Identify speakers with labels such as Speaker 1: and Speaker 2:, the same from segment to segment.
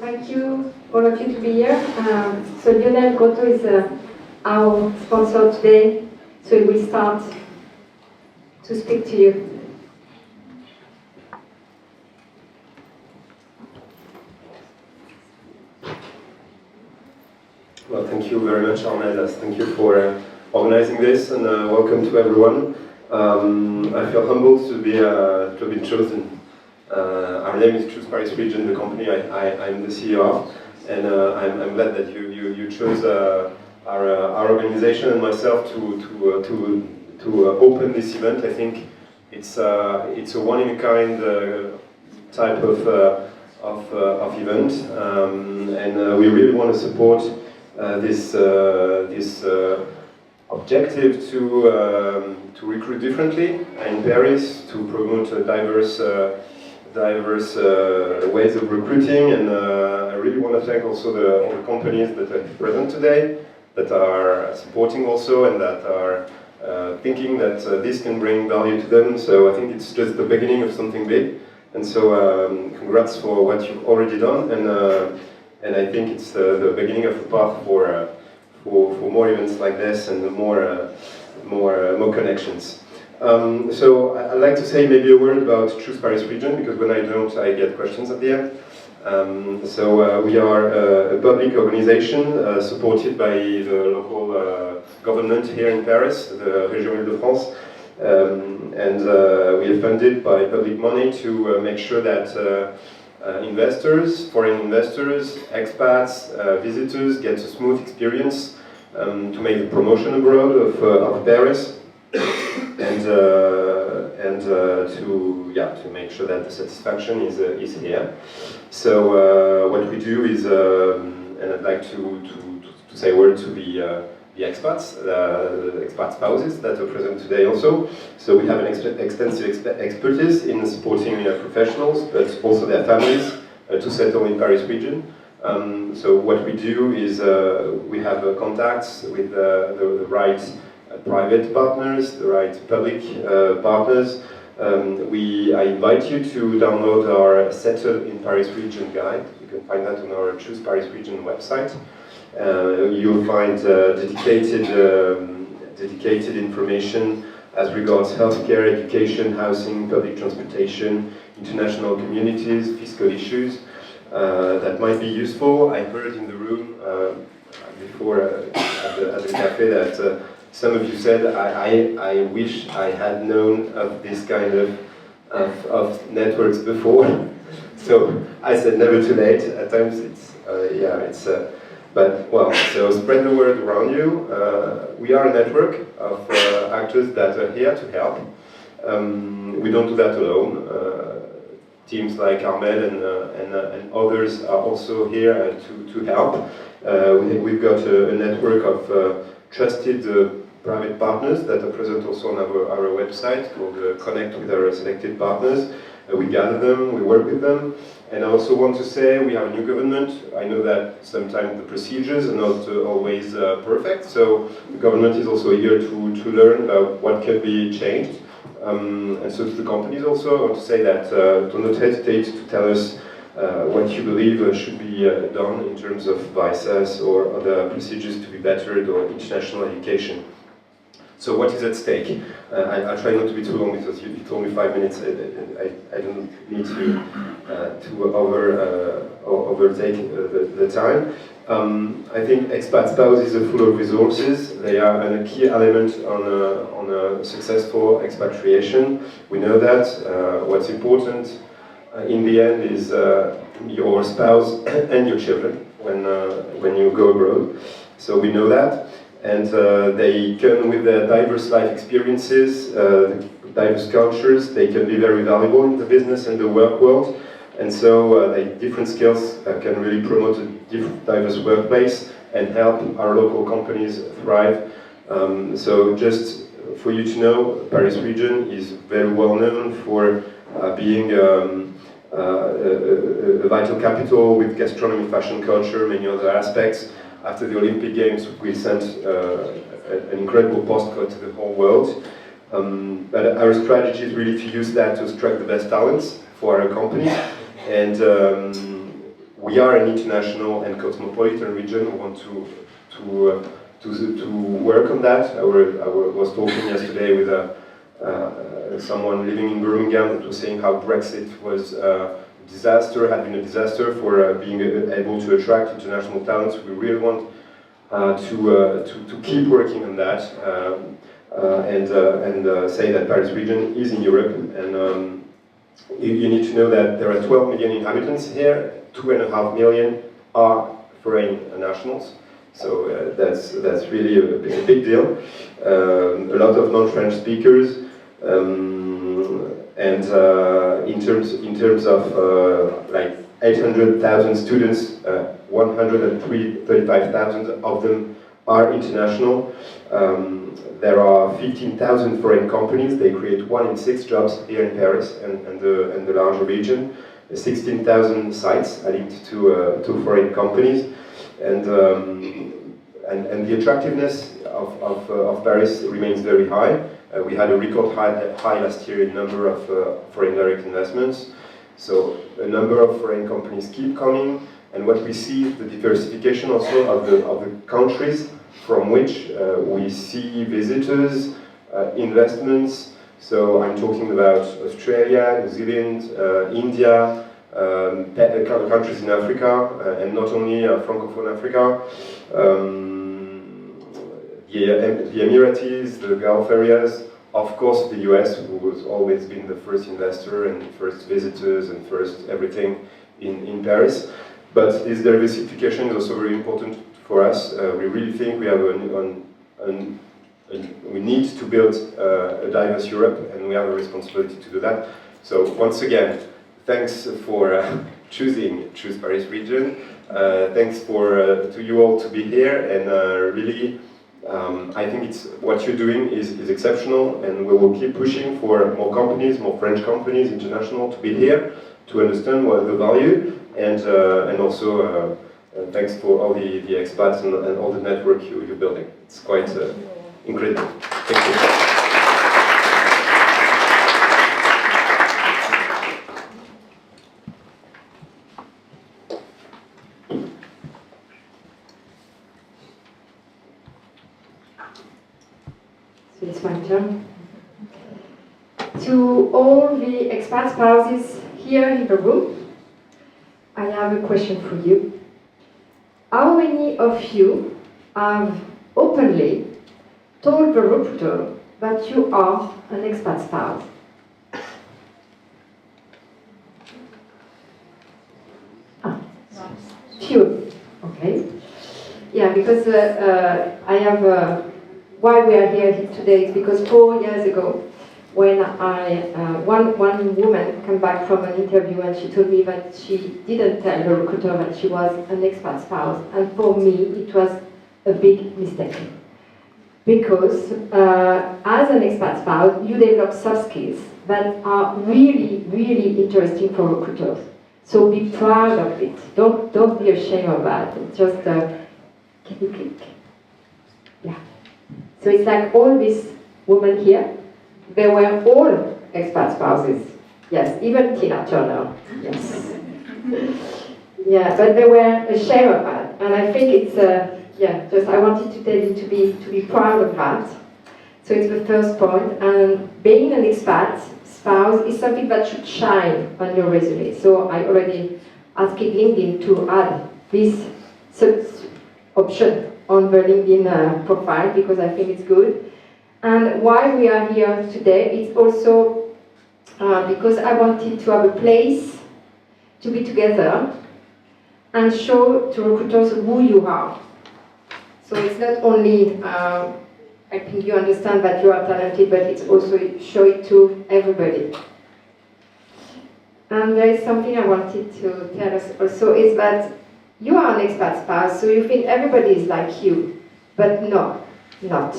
Speaker 1: thank you, all of you, to be here. So Lionel Grotto is our sponsor today, so he will start to speak to you.
Speaker 2: Well, thank you very much, Armelle. Thank you for organizing this, and welcome to everyone. I feel humbled to have been chosen. Our name is Choose Paris Region, the company I'm the CEO of, and I'm glad that you chose our organization and myself to open this event. I think it's a one-in-a-kind type of event, and we really want to support this objective to recruit differently in Paris, to promote diverse ways of recruiting, and I really want to thank also all the companies that are present today, that are supporting also, and that are thinking that this can bring value to them. So I think it's just the beginning of something big, and so congrats for what you've already done, and I think it's the beginning of a path for more events like this and more connections. So I'd like to say maybe a word about Choose Paris Region, because when I don't, I get questions at the end. So we are a public organization supported by the local government here in Paris, the Région Île-de-France, and we are funded by public money to make sure that investors, foreign investors, expats, visitors get a smooth experience to make the promotion abroad of Paris, and to make sure that the satisfaction is here. So what we do is, and I'd like to say a word to the expats, the expat spouses that are present today also. So we have an extensive expertise in supporting professionals, but also their families to settle in Paris region. So what we do is we have contacts with the right private partners, the right public partners. I invite you to download our Settle in Paris Region guide. You can find that on our Choose Paris Region website. You'll find dedicated information as regards healthcare, education, housing, public transportation, international communities, fiscal issues that might be useful. I heard in the room before at the cafe that some of you said, I wish I had known of this kind of networks before. So I said never too late. At times but well, so spread the word around you. We are a network of actors that are here to help. We don't do that alone. Teams like Armelle and others are also here to help. We've got a network of trusted private partners that are present also on our website called Connect with our selected partners. We gather them, we work with them. And I also want to say we have a new government. I know that sometimes the procedures are not always perfect, so the government is also here to learn about what can be changed. And so to the companies also, I want to say that do not hesitate to tell us what you believe should be done in terms of visas or other procedures to be bettered or international education. So what is at stake? I'll try not to be too long because you told me 5 minutes. I don't need to overtake the time. I think expat spouses are full of resources. They are a key element on a successful expatriation. We know that. What's important in the end is your spouse and your children when you go abroad. So we know that. And they come with their diverse life experiences, diverse cultures. They can be very valuable in the business and the work world. And so different skills can really promote a diverse workplace and help our local companies thrive. So just for you to know, Paris region is very well known for being a vital capital with gastronomy, fashion, culture, many other aspects. After the Olympic Games, we sent an incredible postcard to the whole world. But our strategy is really to use that to strike the best talents for our company. And we are an international and cosmopolitan region. We want to work on that. I was talking yesterday with someone living in Birmingham that was saying how Brexit was had been a disaster for being able to attract international talents. We really want to keep working on that and say that Paris region is in Europe. And you need to know that there are 12 million inhabitants here. 2.5 million are foreign nationals. So that's really a big deal. A lot of non-French speakers. And in terms of like 800,000 students, 135,000 of them are international. There are 15,000 foreign companies. They create 1 in 6 jobs here in Paris and the larger region. 16,000 sites are linked to foreign companies, and the attractiveness of Paris remains very high. We had a record high last year in number of foreign direct investments. So a number of foreign companies keep coming, and what we see is the diversification also of the countries from which we see visitors, investments. So I'm talking about Australia, New Zealand, India, countries in Africa, and not only Francophone Africa. The Emirates, the Gulf areas, of course the US, who has always been the first investor and first visitors and first everything in Paris. But this diversification is also very important for us. We really think we have we need to build a diverse Europe, and we have a responsibility to do that. So once again, thanks for choose Paris region. Thanks to you all to be here, and really, I think what you're doing is exceptional, and we will keep pushing for more companies, more French companies, international, to be here to understand what the value, and also thanks for all the expats and all the network you're building. It's quite incredible. Thank you.
Speaker 1: So it's my turn. To all the expat spouses here in the room, I have a question for you. How many of you have openly told the recruiter that you are an expat spouse? Few. Okay. Yeah, because I have. Why we are here today is because 4 years ago, when one woman came back from an interview and she told me that she didn't tell the recruiter that she was an expat spouse, and for me it was a big mistake. Because as an expat spouse, you develop soft skills that are really, really interesting for recruiters. So be proud of it. Don't be ashamed of that. It's just, can you click? Yeah. So it's like all these women here, they were all expat spouses. Yes, even Tina Turner. Yes. Yeah, but they were ashamed of that. And I think it's, I wanted to tell you to be proud of that. So it's the first point. And being an expat spouse is something that should shine on your resume. So I already asked LinkedIn to add this option on the LinkedIn profile, because I think it's good. And why we are here today, it's also because I wanted to have a place to be together and show to recruiters who you are. So it's not only, I think you understand that you are talented, but it's also show it to everybody. And there is something I wanted to tell us also, is that you are an expat spouse, so you think everybody is like you, but no, not.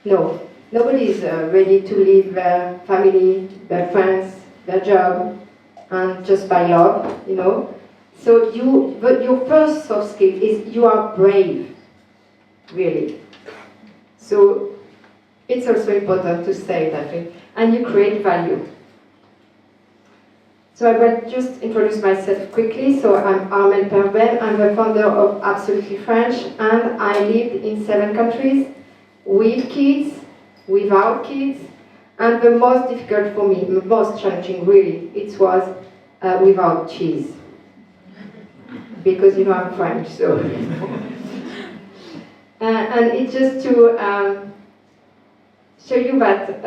Speaker 1: No, nobody is ready to leave their family, their friends, their job, and just by love, you know. So your first soft skill is you are brave, really. So it's also important to say that, and you create value. So I will just introduce myself quickly. So I'm Armelle Perben, I'm the founder of Absolutely French, and I lived in 7 countries, with kids, without kids, and the most difficult for me, the most challenging really, it was without cheese. Because you know I'm French, so. And it's just to show you that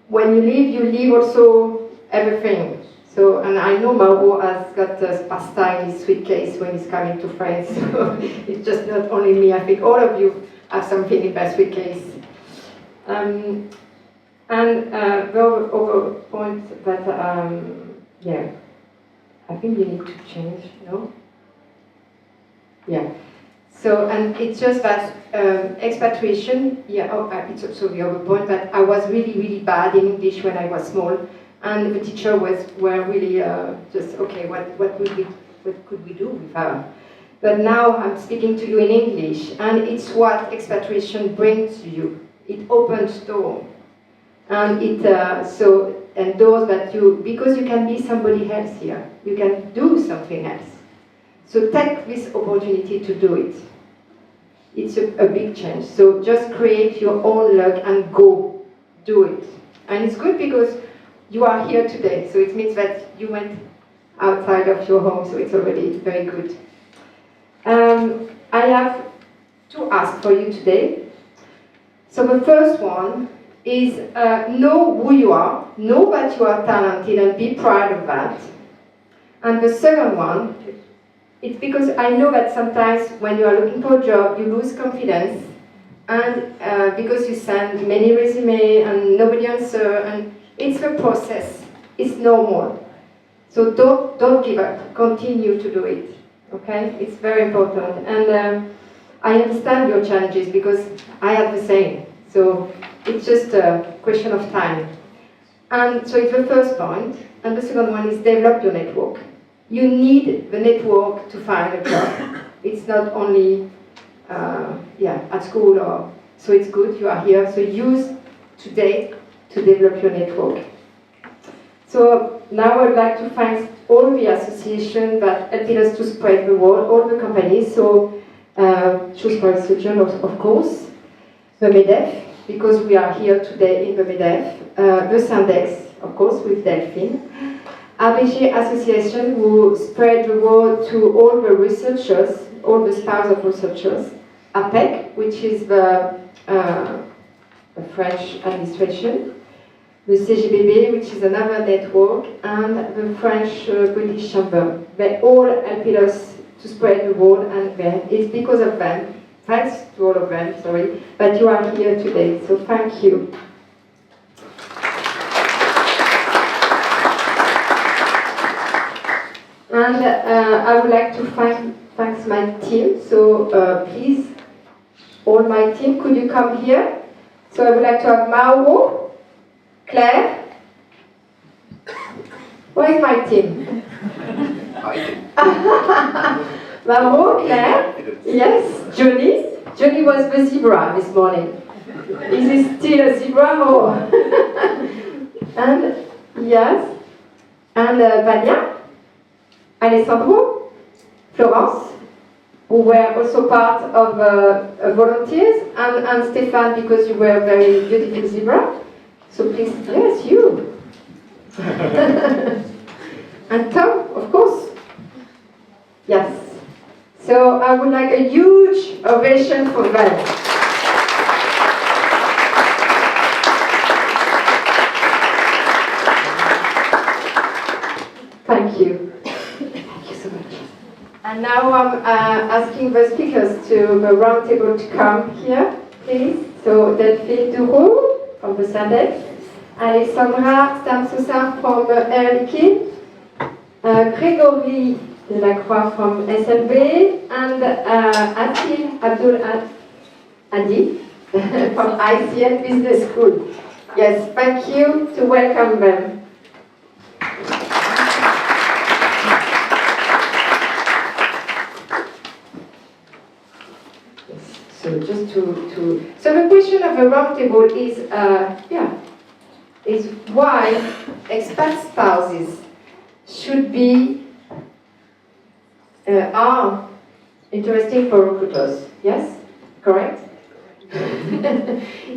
Speaker 1: when you leave also everything. So, and I know Mauro has got pasta in his suitcase when he's coming to France, so it's just not only me, I think all of you have something in their suitcase. And the other point that, yeah, I think you need to change, no? Yeah. So, and it's just that expatriation, yeah, it's also the other point that I was really, really bad in English when I was small, and the teacher were really just, okay, what could we do with her? But now I'm speaking to you in English, and it's what expatriation brings to you. It opens doors, and it and doors that because you can be somebody else here, you can do something else. So take this opportunity to do it. It's a big change. So just create your own luck and go do it. And it's good because you are here today. So it means that you went outside of your home. So it's already very good. I have to ask for you today. So the first one is know who you are, know that you are talented and be proud of that. And the second one, it's because I know that sometimes when you are looking for a job, you lose confidence, and because you send many resumes and nobody answers, and it's a process. It's normal. So don't give up. Continue to do it. Okay? It's very important. And I understand your challenges because I had the same. So it's just a question of time. And so it's the first point. And the second one is develop your network. You need the network to find a job. It's not only at school so it's good you are here. So use today to develop your network. So now I would like to thank all the associations that helped us to spread the word, all the companies. So Choose for Instruction, of course, the MEDEF, because we are here today in the MEDEF, the Cindex, of course, with Delphine. ABG Association, who spread the word to all the researchers, all the stars of researchers. APEC, which is the French administration. The CGBB, which is another network, and the French British Chamber. They all helped us to spread the word, and it's because of them, thanks to all of them, sorry, that you are here today. So thank you. And I would like to thank my team. So please, all my team, could you come here? So I would like to have Mauro, Claire. Where is my team? Mauro, Claire. Yes, Johnny. Johnny was the zebra this morning. Is he still a zebra? Or and yes, and Vania. Alessandro, Florence, who were also part of volunteers, and Stefan, because you were a very beautiful zebra. So please, yes, you. And Tom, of course. Yes. So I would like a huge ovation for them. Thank you. And now I'm asking the speakers to the round table to come here, please. So Delphine Duroux from the Cindex, Alessandra Stamsosa from Air Liquide, Grégory Delacroix from SLB, and Acil Abdul Adi from ICN Business School. Yes, thank you to welcome them. So just so the question of the roundtable is, is why expat spouses should be are interesting for recruiters. Yes? Correct?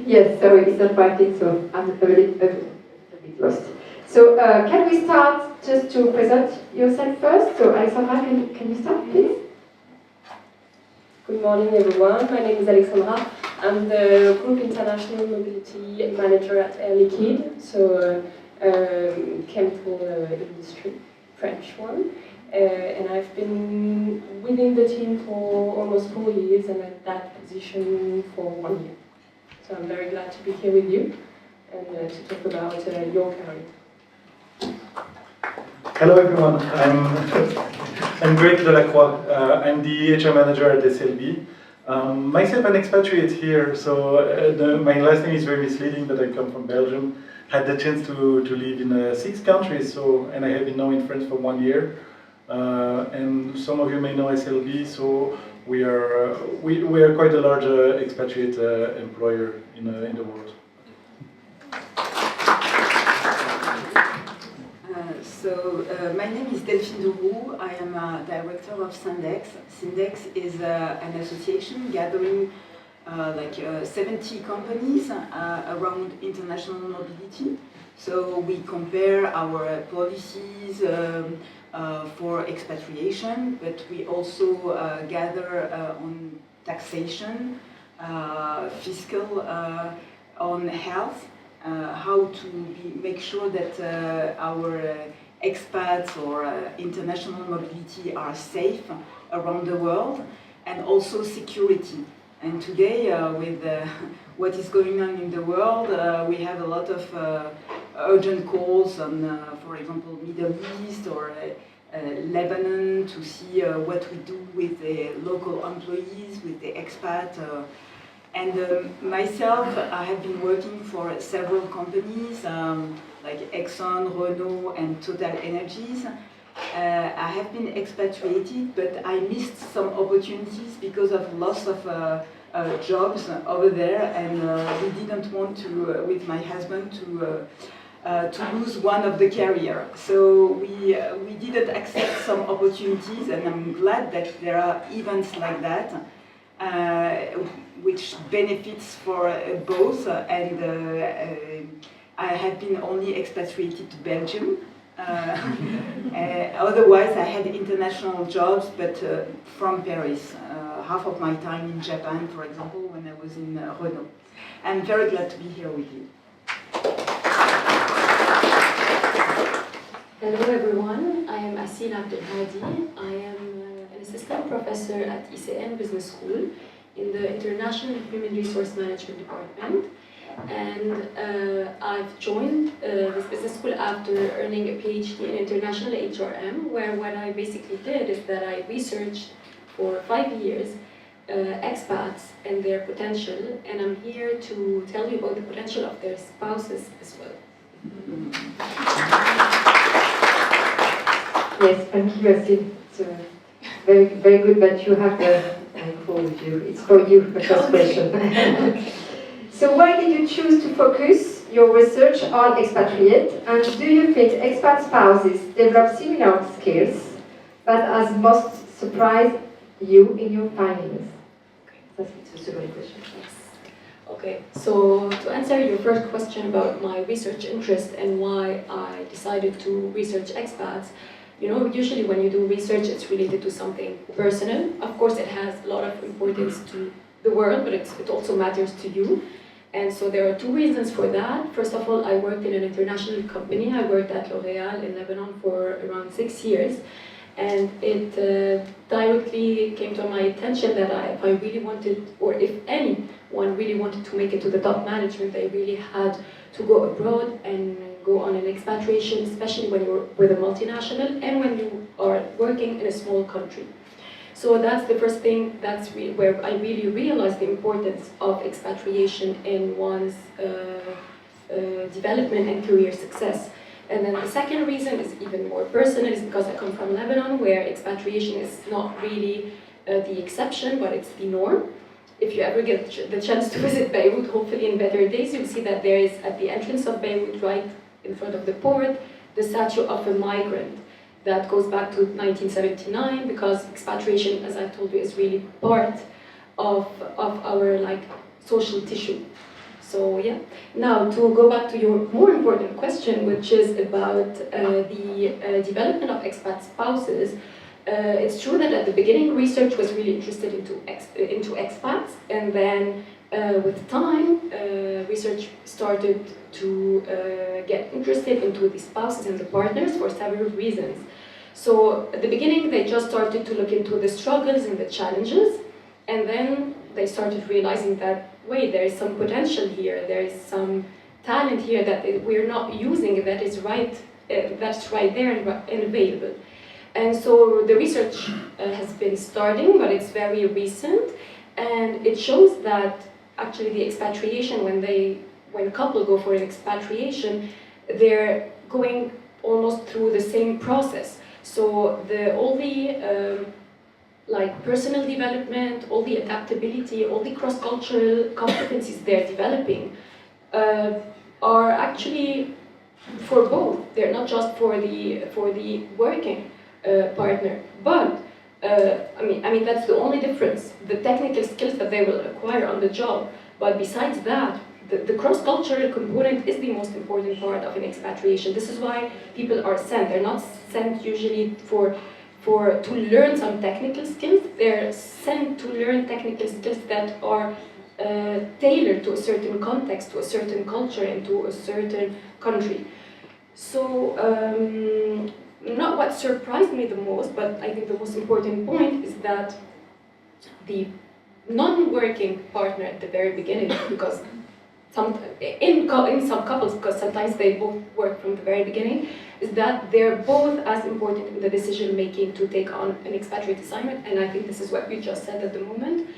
Speaker 1: Yes, sorry, it's not writing, so I'm a bit lost. So can we start just to present yourself first? So Alexandra, can you start, please?
Speaker 3: Good morning, everyone. My name is Alexandra. I'm the Group International Mobility Manager at Air Liquide, so chemical industry, French one. And I've been within the team for almost 4 years and at that position for 1 year. So I'm very glad to be here with you and to talk about your career.
Speaker 4: Hello everyone, I'm Greg Delacroix. I'm the HR manager at SLB. Myself an expatriate here, so my last name is very misleading, but I come from Belgium. Had the chance to live in 6 countries, so and I have been now in France for 1 year. And some of you may know SLB, so we are quite a large expatriate employer in the world.
Speaker 5: My name is Delphine Duroux. I am a director of Cindex. Cindex is an association gathering 70 companies around international mobility. So we compare our policies for expatriation, but we also gather on taxation, fiscal, on health, how to make sure that our expats or international mobility are safe around the world, and also security. And today, with what is going on in the world, we have a lot of urgent calls on, for example, Middle East or Lebanon to see what we do with the local employees, with the expat. Myself, I have been working for several companies like Exxon, Renault, and Total Energies. I have been expatriated, but I missed some opportunities because of loss of jobs over there, and we didn't want to, with my husband, to lose one of the career. So we didn't accept some opportunities, and I'm glad that there are events like that, which benefits for both. I have been only expatriated to Belgium. Otherwise, I had international jobs, but from Paris. Half of my time in Japan, for example, when I was in Renault. I'm very glad to be here with you.
Speaker 6: Hello everyone, I am Acil. I am an assistant professor at ICN Business School in the International Human Resource Management Department. And I've joined this business school after earning a PhD in international HRM, where what I basically did is that I researched for 5 years expats and their potential, and I'm here to tell you about the potential of their spouses as well.
Speaker 1: Yes, thank you, Acil. It's very, very good that you have the micro with you. It's for you, the first question. So why did you choose to focus your research on expatriate, and do you think expat spouses develop similar skills that has most surprised you in your findings? That's the second question.
Speaker 6: Yes. Okay, so to answer your first question about my research interest and why I decided to research expats, you know, usually when you do research, it's related to something personal. Of course, it has a lot of importance to the world, but it also matters to you. And so there are 2 reasons for that. First of all, I worked in an international company. I worked at L'Oréal in Lebanon for around 6 years. And it directly came to my attention that if I really wanted, or if anyone really wanted to make it to the top management, they really had to go abroad and go on an expatriation, especially when you're with a multinational and when you are working in a small country. So that's the first thing, that's where I really realized the importance of expatriation in one's development and career success. And then the second reason is even more personal, is because I come from Lebanon, where expatriation is not really the exception, but it's the norm. If you ever get the chance to visit Beirut, hopefully in better days, you'll see that there is, at the entrance of Beirut, right in front of the port, the statue of a migrant. that goes back to 1979, because expatriation, as I told you, is really part of our like social tissue. So yeah. Now to go back to your more important question, which is about the development of expat spouses. It's true that at the beginning research was really interested into expats, and then with time research started to get interested into the spouses and the partners for several reasons. So at the beginning they just started to look into the struggles and the challenges, and then they started realizing that, wait, there is some potential here, there is some talent here that we're not using, that is right, that's right there and available. And so the research has been starting, but it's very recent, and it shows that actually the expatriation, when a couple go for an expatriation, they're going almost through the same process. So all the like personal development, all the adaptability, all the cross-cultural competencies they're developing are actually for both. They're not just for the working partner, but I mean that's the only difference. The technical skills that they will acquire on the job, but besides that, the cross-cultural component is the most important part of an expatriation. This is why people are sent. They're not sent usually to learn some technical skills. They're sent to learn technical skills that are tailored to a certain context, to a certain culture, and to a certain country. So not what surprised me the most, but I think the most important point is that the non-working partner at the very beginning, because in some couples, because sometimes they both work from the very beginning, is that they're both as important in the decision making to take on an expatriate assignment, and I think this is what you just said at the moment.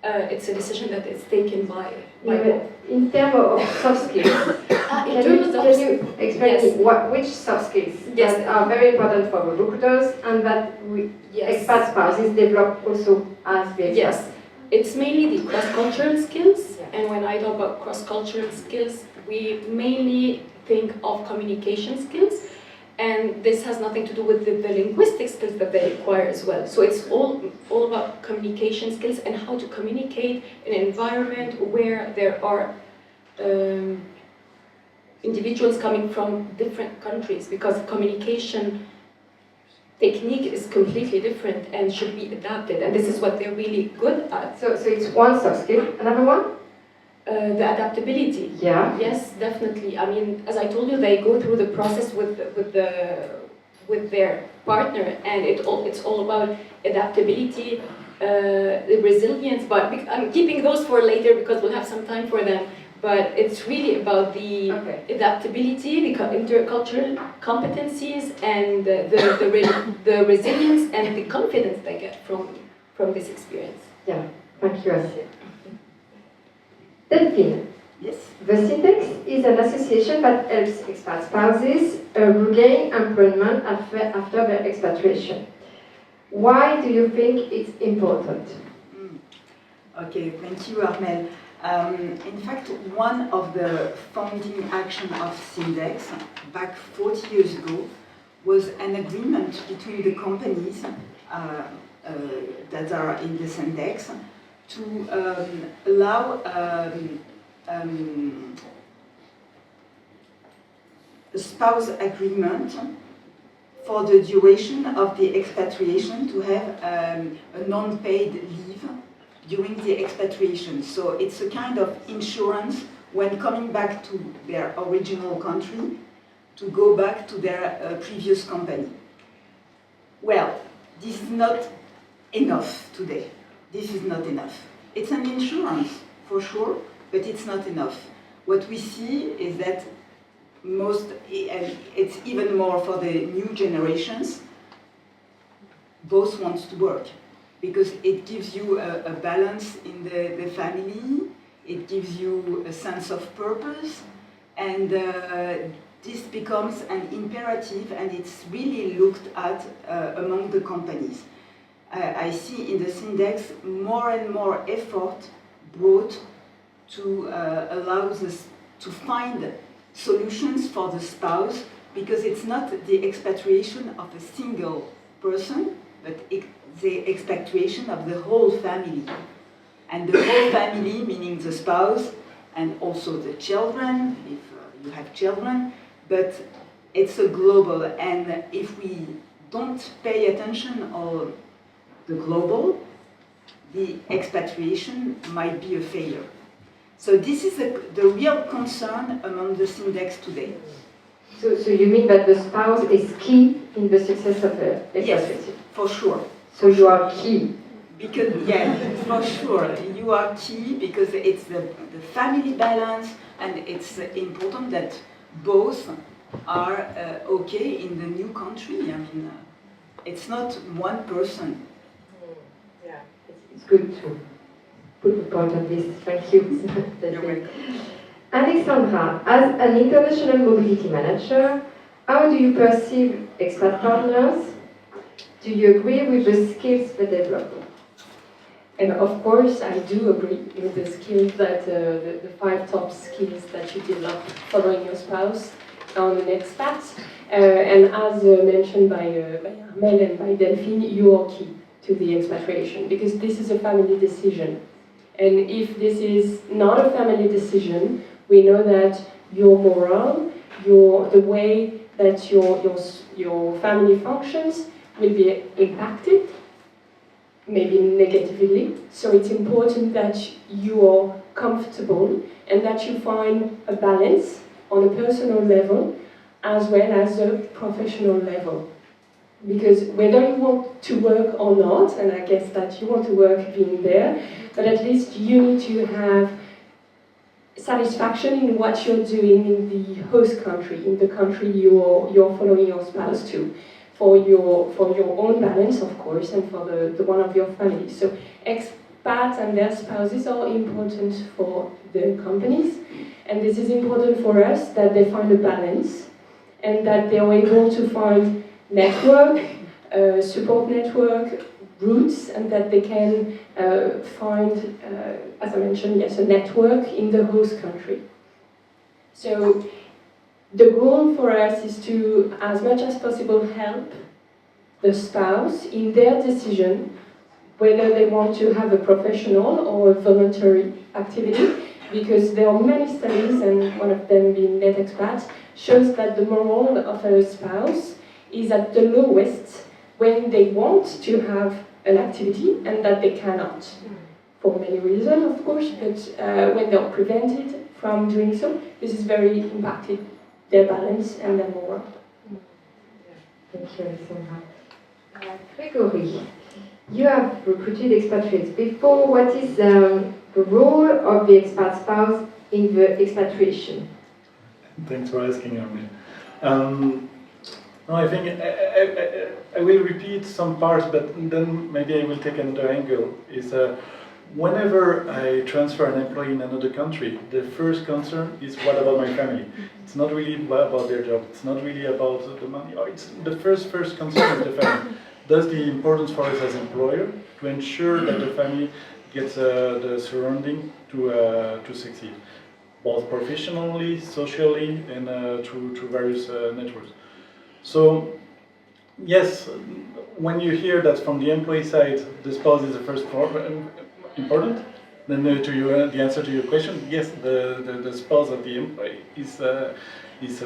Speaker 6: It's a decision that is taken by both.
Speaker 1: In terms of soft skills, can you explain which soft skills that are very important for recruiters and that expat spouses develop also as the expats?
Speaker 6: Yes, it's mainly the cross-cultural skills, and when I talk about cross-cultural skills, we mainly think of communication skills, and this has nothing to do with the linguistic skills that they acquire as well. So it's all about communication skills and how to communicate in an environment where there are individuals coming from different countries, because communication technique is completely different and should be adapted, and this is what they're really good at.
Speaker 1: So it's one soft skill. Another one?
Speaker 6: The adaptability.
Speaker 1: Yeah.
Speaker 6: Yes, definitely. I mean, as I told you, they go through the process with their partner, and it's all about adaptability, the resilience. But I'm keeping those for later because we'll have some time for them. But it's really about the adaptability, the intercultural competencies, and the resilience and the confidence they get from this experience.
Speaker 1: Yeah. Thank you, Acil. Delphine.
Speaker 5: Yes.
Speaker 1: The Cindex is an association that helps expat spouses regain employment after their expatriation. Why do you think it's important?
Speaker 5: Okay, thank you, Armelle. In fact, one of the founding actions of Cindex back 40 years ago was an agreement between the companies that are in the Cindex to allow a spouse agreement for the duration of the expatriation to have a non-paid leave during the expatriation. So it's a kind of insurance when coming back to their original country to go back to their previous company. Well, this is not enough today. This is not enough. It's an insurance, for sure, but it's not enough. What we see is that and it's even more for the new generations, both want to work, because it gives you a balance in the family, it gives you a sense of purpose, and this becomes an imperative, and it's really looked at among the companies. I see in the Cindex more and more effort brought to allow us to find solutions for the spouse because it's not the expatriation of a single person, but the expatriation of the whole family. And the whole family, meaning the spouse and also the children, if you have children, but it's a global, and if we don't pay attention on the global, the expatriation might be a failure. So this is the real concern among the Cindex today.
Speaker 1: So you mean that the spouse is key in the success of the expatriation?
Speaker 5: Yes, for sure.
Speaker 1: So you are key.
Speaker 5: Because, yeah, for sure, you are key because it's the family balance, and it's important that both are okay in the new country. I mean, it's not one person.
Speaker 1: Yeah, it's good to put the point on this. Thank you.
Speaker 5: You're welcome.
Speaker 1: Alexandra, as an international mobility manager, how do you perceive expat partners? Do you agree with the skills they develop?
Speaker 3: And of course, I do agree with the skills that the 5 top skills that you develop following your spouse on an expat. And as mentioned by Armelle and by Delphine, you are key to the expatriation because this is a family decision. And if this is not a family decision, we know that your morale, the way that your family functions will be impacted, maybe negatively. So it's important that you are comfortable and that you find a balance on a personal level as well as a professional level. Because whether you want to work or not, and I guess that you want to work being there, but at least you need to have satisfaction in what you're doing in the host country, in the country you're following your spouse to. For your own balance, of course, and for the one of your family. So expats and their spouses are important for the companies, and this is important for us that they find a balance and that they are able to find network, support network, routes, and that they can find, as I mentioned, yes, a network in the host country. So the goal for us is to, as much as possible, help the spouse in their decision whether they want to have a professional or a voluntary activity, because there are many studies, and one of them being Net Expat, shows that the morale of a spouse is at the lowest when they want to have an activity and that they cannot. For many reasons, of course, but when they are prevented from doing so, this is very impacted their balance and their morale.
Speaker 1: Thank you, Alexandra. Gregory, you have recruited expatriates before. What is the role of the expat spouse in the expatriation?
Speaker 4: Thanks for asking, Armelle. No, I think I will repeat some parts, but then maybe I will take another angle. Whenever I transfer an employee in another country, the first concern is what about my family? It's not really about their job. It's not really about the money. It's the first concern is the family. That's the importance for us as employer to ensure that the family gets the surrounding to succeed, both professionally, socially, and through various networks. So, yes, when you hear that from the employee side, the spouse is the first important, then the answer to your question, yes, the spouse of the employee is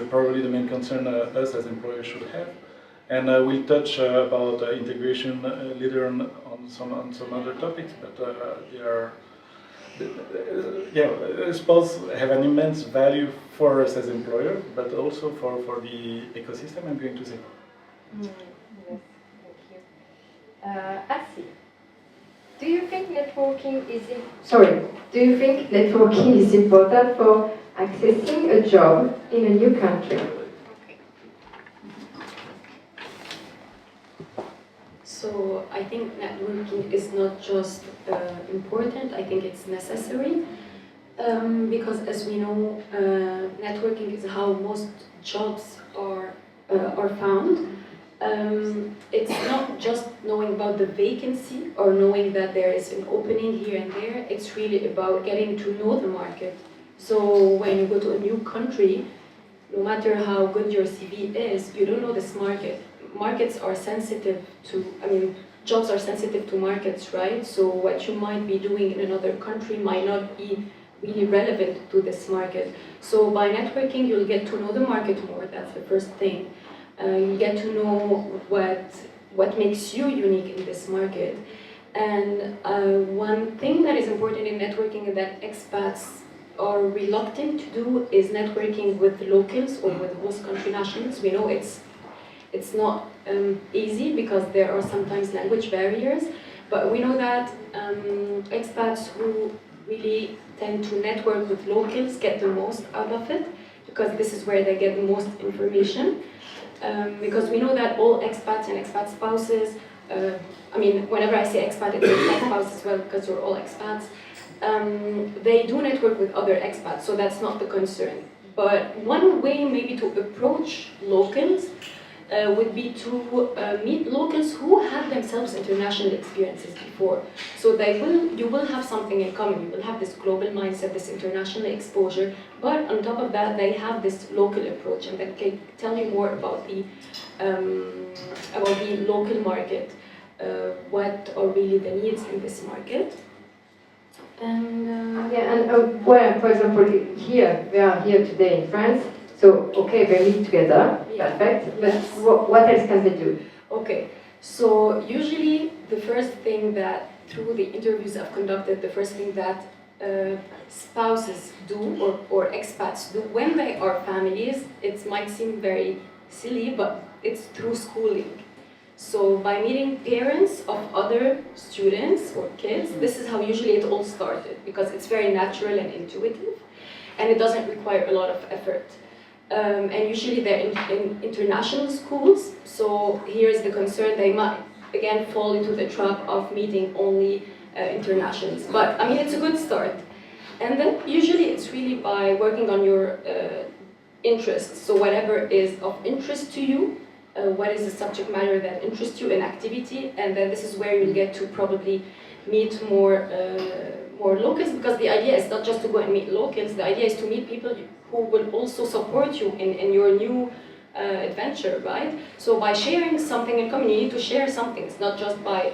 Speaker 4: probably the main concern us as employers should have. And we'll touch about integration later on some other topics, but spouse have an immense value for us as employer, but also for the ecosystem, I'm going to say.
Speaker 1: Yes, thank you. Acil, do you think networking is important for accessing a job in a new country?
Speaker 6: So I think networking is not just important, I think it's necessary. Because as we know, networking is how most jobs are found. It's not just knowing about the vacancy or knowing that there is an opening here and there, it's really about getting to know the market. So when you go to a new country, no matter how good your CV is, you don't know this market. Markets are sensitive to, jobs are sensitive to markets, right? So what you might be doing in another country might not be really relevant to this market. So by networking, you'll get to know the market more. That's the first thing. You get to know what makes you unique in this market. And one thing that is important in networking and that expats are reluctant to do is networking with locals or with host country nationals. We know it's not easy because there are sometimes language barriers, but we know that expats who really tend to network with locals get the most out of it, because this is where they get the most information. Because we know that all expats and expat spouses, whenever I say expat, it's expat spouse as well, because you're all expats, they do network with other expats, so that's not the concern. But one way maybe to approach locals would be to meet locals who have themselves international experiences before. So you will have something in common. You will have this global mindset, this international exposure, but on top of that, they have this local approach, and that can tell you more about the local market, what are really the needs in this market. And
Speaker 1: where, for example, here, we are here today in France, so, okay, they meet together,
Speaker 6: Yeah.
Speaker 1: perfect,
Speaker 6: Yes.
Speaker 1: but what else can they do?
Speaker 6: Okay, so usually the first thing that, through the interviews I've conducted, the first thing that spouses do or expats do when they are families, it might seem very silly, but it's through schooling. So by meeting parents of other students or kids, this is how usually it all started, because it's very natural and intuitive, and it doesn't require a lot of effort. And usually they're in international schools, so here's the concern: they might again fall into the trap of meeting only internationals. But it's a good start. And then usually it's really by working on your interests. So whatever is of interest to you, what is the subject matter that interests you in activity, and then this is where you'll get to probably meet more locals, because the idea is not just to go and meet locals, the idea is to meet people who will also support you in your new adventure, right? So by sharing something in common, you need to share something. It's not just by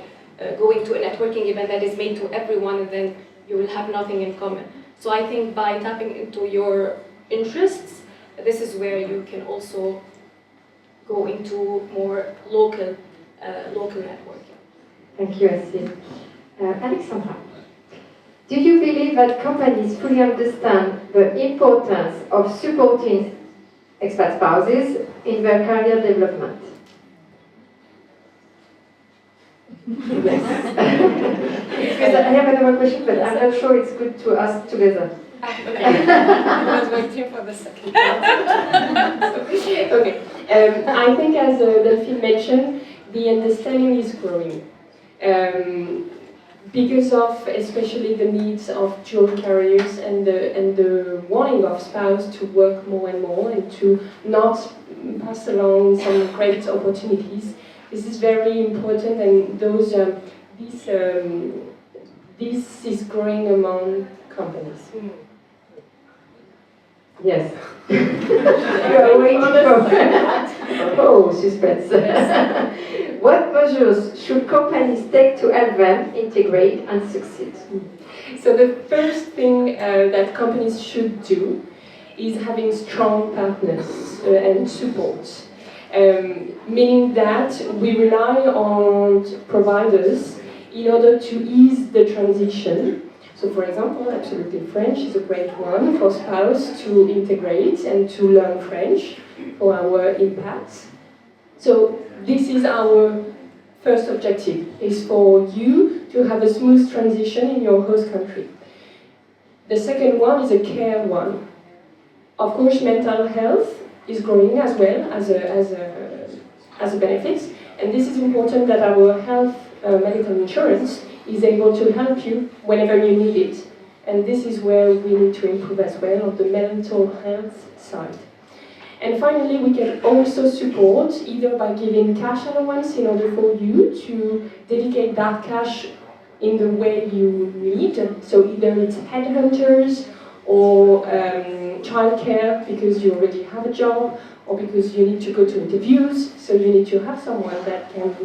Speaker 6: going to a networking event that is made to everyone and then you will have nothing in common. So I think by tapping into your interests, this is where you can also go into more local networking.
Speaker 1: Thank you, Acil. Alexandra, do you believe that companies fully understand the importance of supporting expat spouses in their career development? Because I have another question, but I'm not sure it's good to ask together.
Speaker 3: I was waiting for the second part. Okay. I think, as Delphine mentioned, the understanding is growing. Because of especially the needs of dual careers and the wanting of spouse to work more and more and to not pass along some great opportunities. This is very important, and this is growing among companies.
Speaker 1: Yes. You are waiting for... Oh, suspense. What measures should companies take to help them integrate and succeed?
Speaker 3: So the first thing that companies should do is having strong partners and support. Meaning that we rely on providers in order to ease the transition. So for example, Absolutely French is a great one for spouse to integrate and to learn French for our impact. So this is our first objective, is for you to have a smooth transition in your host country. The second one is a care one. Of course, mental health is growing as well as a benefit, and this is important that our health medical insurance is able to help you whenever you need it. And this is where we need to improve as well on the mental health side. And finally, we can also support either by giving cash allowance in order for you to dedicate that cash in the way you need. So either it's headhunters or childcare because you already have a job, or because you need to go to interviews, so you need to have someone that can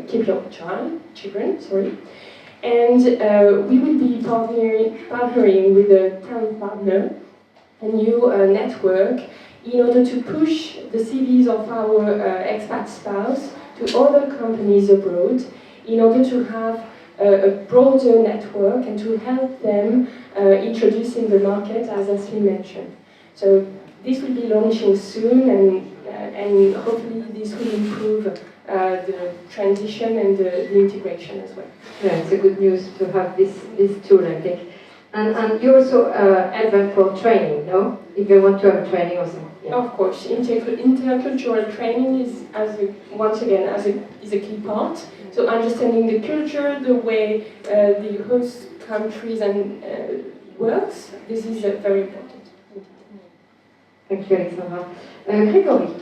Speaker 3: keep your children, sorry. And we will be partnering with a talent partner, a new network, in order to push the CVs of our expat spouse to other companies abroad, in order to have a broader network and to help them introducing the market, as Acil mentioned. So this will be launching soon, and hopefully this will improve the transition and the integration as well.
Speaker 1: Yeah, it's a good news to have this tool, I think. And you also help them for training, no? If they want to have a training or something. Yeah.
Speaker 3: Of course, intercultural training is, once again, is a key part. So understanding the culture, the way the host countries and works, this is very important.
Speaker 1: Thank you, Alexandra. Gregory,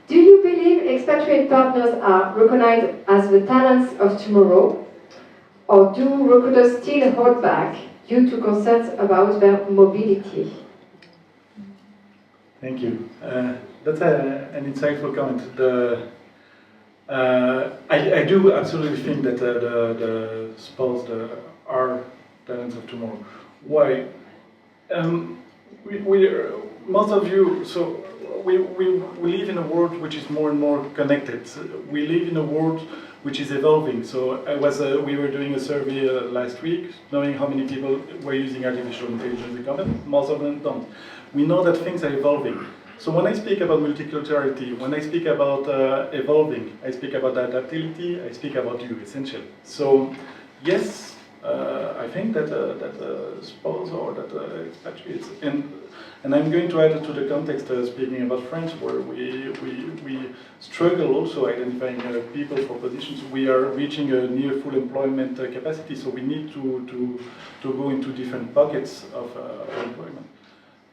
Speaker 1: do you believe expatriate partners are recognized as the talents of tomorrow, or do recruiters still hold back due to concerns about their mobility?
Speaker 4: Thank you. That's an insightful comment. I do absolutely think that the spouse are talents of tomorrow. Why? Most of you, so we live in a world which is more and more connected. We live in a world which is evolving. So we were doing a survey last week, knowing how many people were using artificial intelligence in the company. Most of them don't. We know that things are evolving. So when I speak about multiculturality, when I speak about evolving, I speak about adaptability, I speak about you, essentially. So yes, I think that spouse or that expatriates, and I'm going to add it to the context speaking about France, where we struggle also identifying people for positions. We are reaching a near full employment capacity, so we need to go into different pockets of employment.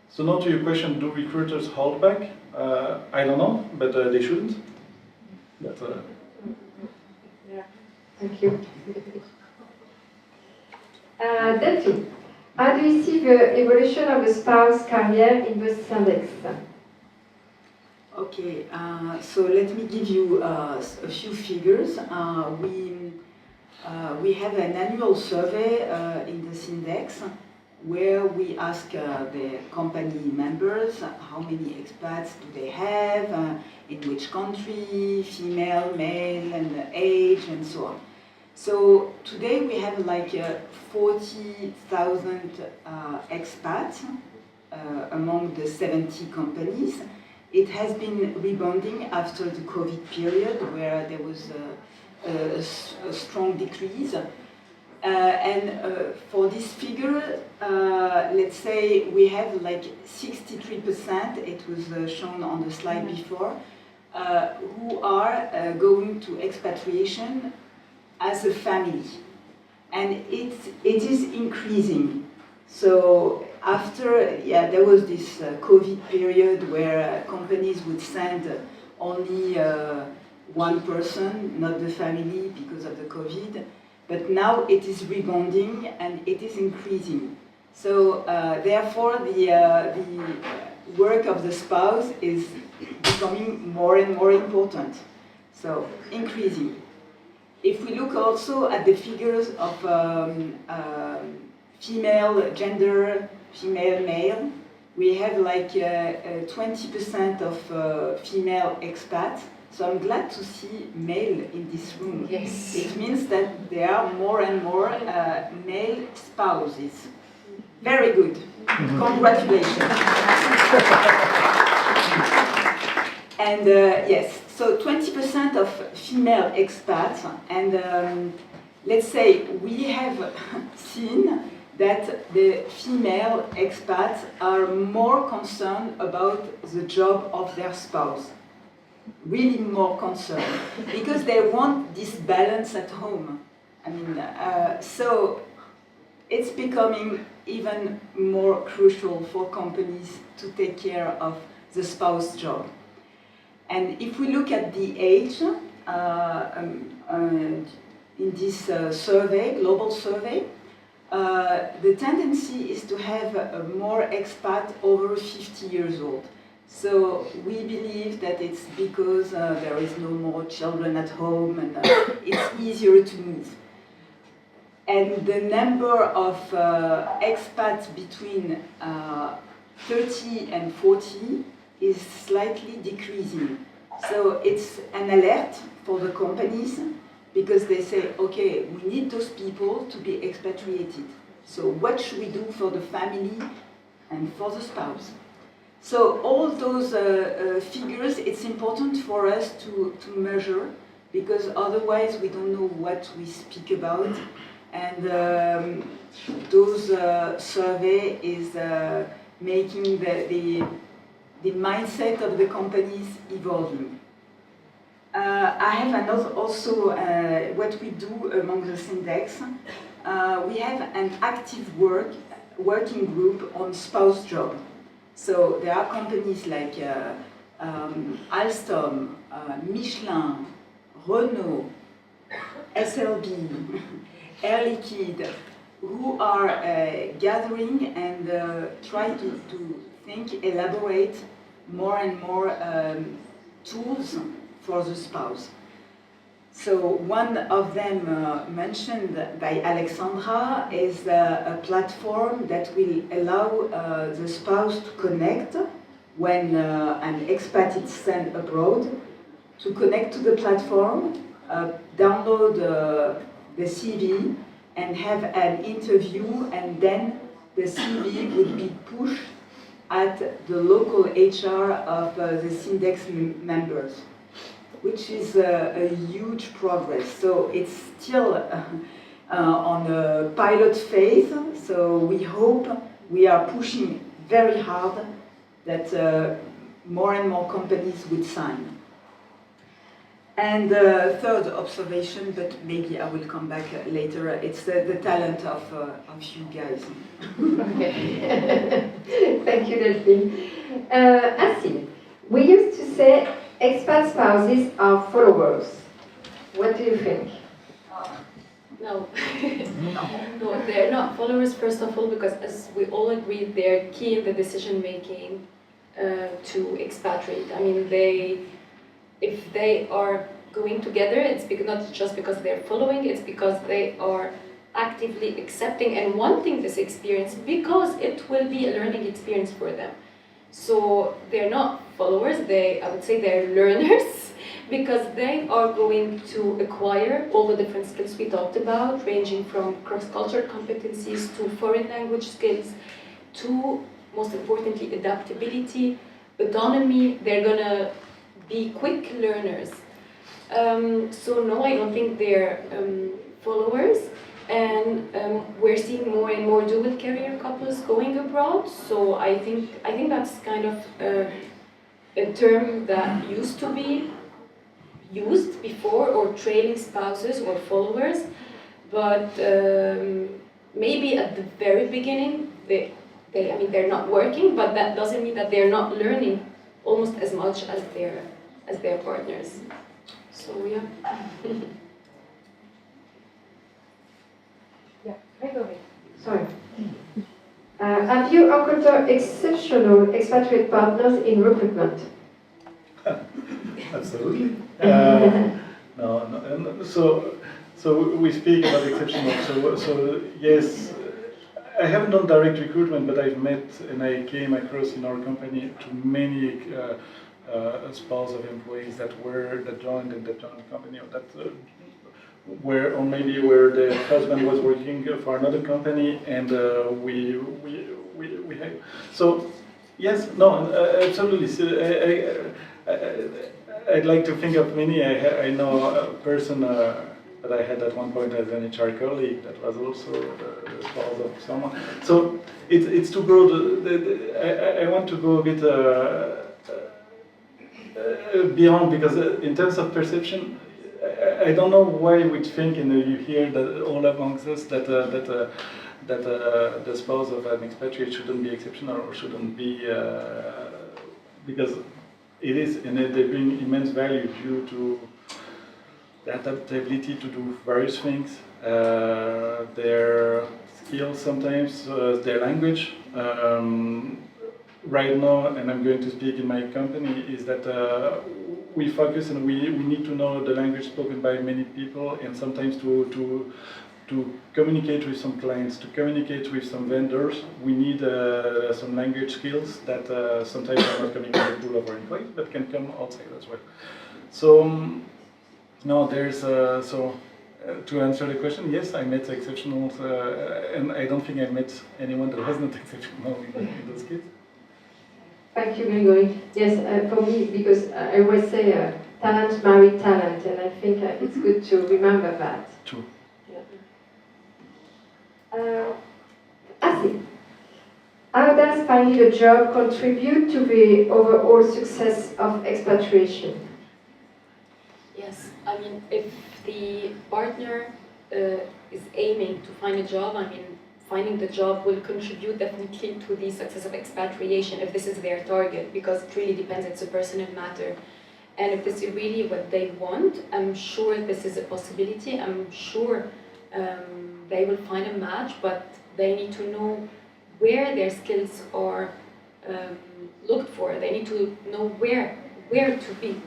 Speaker 4: So now to your question, do recruiters hold back? I don't know, but they shouldn't. That's
Speaker 1: Yeah. Thank you. Delphine, how do you see the evolution of a spouse career in the Cindex?
Speaker 5: Okay, so let me give you a few figures. We have an annual survey in the Cindex where we ask the company members how many expats do they have, in which country, female, male, and age, and so on. So today we have like 40,000 expats among the 70 companies. It has been rebounding after the COVID period, where there was a strong decrease. For this figure, let's say we have like 63%, it was shown on the slide before, who are going to expatriation as a family. And it is increasing. So after, there was this COVID period where companies would send only one person, not the family, because of the COVID. But now it is rebounding and it is increasing. So therefore, the work of the spouse is becoming more and more important. So increasing. If we look also at the figures of female gender, female male, we have like 20% of female expats. So I'm glad to see male in this room.
Speaker 1: Yes.
Speaker 5: It means that there are more and more male spouses. Very good. Congratulations. And yes, so 20% of female expats, and let's say we have seen that the female expats are more concerned about the job of their spouse. Really more concerned, because they want this balance at home. I mean, so it's becoming even more crucial for companies to take care of the spouse job. And if we look at the age, in this survey, global survey, the tendency is to have more expat over 50 years old. So we believe that it's because there is no more children at home and it's easier to move. And the number of expats between 30 and 40 is slightly decreasing. So it's an alert for the companies because they say, okay, we need those people to be expatriated. So what should we do for the family and for the spouse? So all those figures, it's important for us to measure because otherwise we don't know what we speak about. And those survey is making the mindset of the companies evolving. I have also what we do among the Cindex. We have an active working group on spouse job. So there are companies like Alstom, Michelin, Renault, SLB, Air Liquide, who are gathering and try to think, elaborate more and more tools for the spouse. So one of them mentioned by Alexandra is a platform that will allow the spouse to connect when an expat is sent abroad, to connect to the platform, download the CV and have an interview, and then the CV would be pushed at the local HR of the Cindex members, which is a huge progress. So it's still on a pilot phase, so we hope we are pushing very hard that more and more companies would sign. And the third observation, but maybe I will come back later, it's the talent of you guys.
Speaker 1: Okay. Thank you, Delphine. Acil, we used to say expat spouses are followers. What do you think?
Speaker 6: No. No, they're not followers, first of all, because as we all agree, they're key in the decision making to expatriate. I mean, if they are going together, it's not just because they're following, it's because they are actively accepting and wanting this experience because it will be a learning experience for them. So they're not followers, I would say they're learners because they are going to acquire all the different skills we talked about, ranging from cross-cultural competencies to foreign language skills to, most importantly, adaptability, autonomy. They're gonna be quick learners. So no, I don't think they're followers. And we're seeing more and more dual career couples going abroad. So I think that's kind of a term that used to be used before, or trailing spouses or followers. But maybe at the very beginning, they're not working, but that doesn't mean that they're not learning almost as much as their partners. So yeah.
Speaker 1: Sorry. Have you encountered exceptional expatriate partners in recruitment?
Speaker 4: Absolutely. No. So we speak about exceptional. So yes, I haven't done direct recruitment, but I've met and I came across in our company to many spouses of employees that joined the company, or that where the husband was working for another company, and we have. So yes, no, absolutely. So, I'd like to think of many. I know a person that I had at one point as an HR colleague that was also the spouse of someone. So it's too broad. I want to go a bit beyond, because in terms of perception, I don't know why we think, and you hear that all amongst us that the spouse of an expatriate shouldn't be exceptional or shouldn't be because it is, and they bring immense value due to the adaptability to do various things, their skills sometimes, their language. Right now, and I'm going to speak in my company, is that we focus and we need to know the language spoken by many people, and sometimes to communicate with some clients, to communicate with some vendors, we need some language skills that sometimes are not coming in the pool of our employees, but can come outside as well. So now there's to answer the question, yes, I met exceptionals, and I don't think I met anyone that was not exceptional in those kids.
Speaker 1: Thank you, Gregory. Yes, for me, because I always say talent marry talent, and I think it's good to remember that.
Speaker 4: True.
Speaker 1: Acil, how does finding a job contribute to the overall success of expatriation?
Speaker 6: Yes, I mean, if the partner is aiming to find a job, I mean, finding the job will contribute definitely to the success of expatriation if this is their target, because it really depends, it's a personal matter. And if this is really what they want, I'm sure this is a possibility. I'm sure they will find a match, but they need to know where their skills are looked for. They need to know where to be,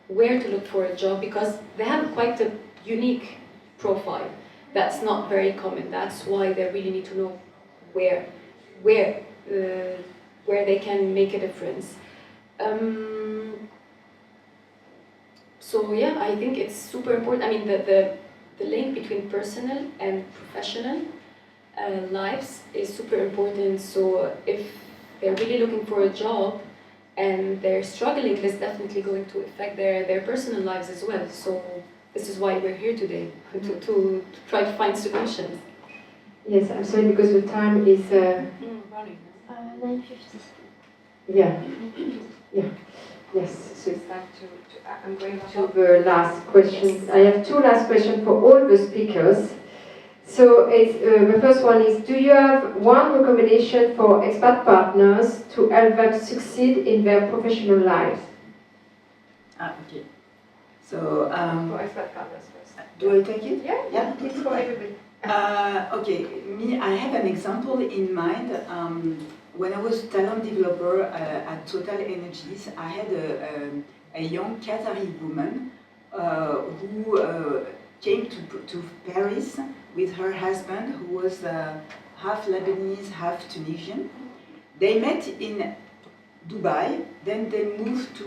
Speaker 6: where to look for a job, because they have quite a unique profile. That's not very common. That's why they really need to know where they can make a difference. So yeah, I think it's super important. I mean, the link between personal and professional lives is super important. So if they're really looking for a job and they're struggling, it's definitely going to affect their personal lives as well. So this is why we're here today, to try to find solutions.
Speaker 1: Yes, I'm sorry, because the time is...
Speaker 6: Running.
Speaker 7: 9:50.
Speaker 1: Yeah. Yes, so it's time I'm going to the last questions. I have two last questions for all the speakers. So it's, the first one is, do you have one recommendation for expat partners to help them succeed in their professional lives?
Speaker 5: Okay. So,
Speaker 1: For expat partners first.
Speaker 5: do I take it?
Speaker 1: Yeah, it's for everybody.
Speaker 5: Okay, I have an example in mind. When I was talent developer at Total Energies, I had a young Qatari woman who came to Paris with her husband, who was half Lebanese, half Tunisian. They met in Dubai, then they moved to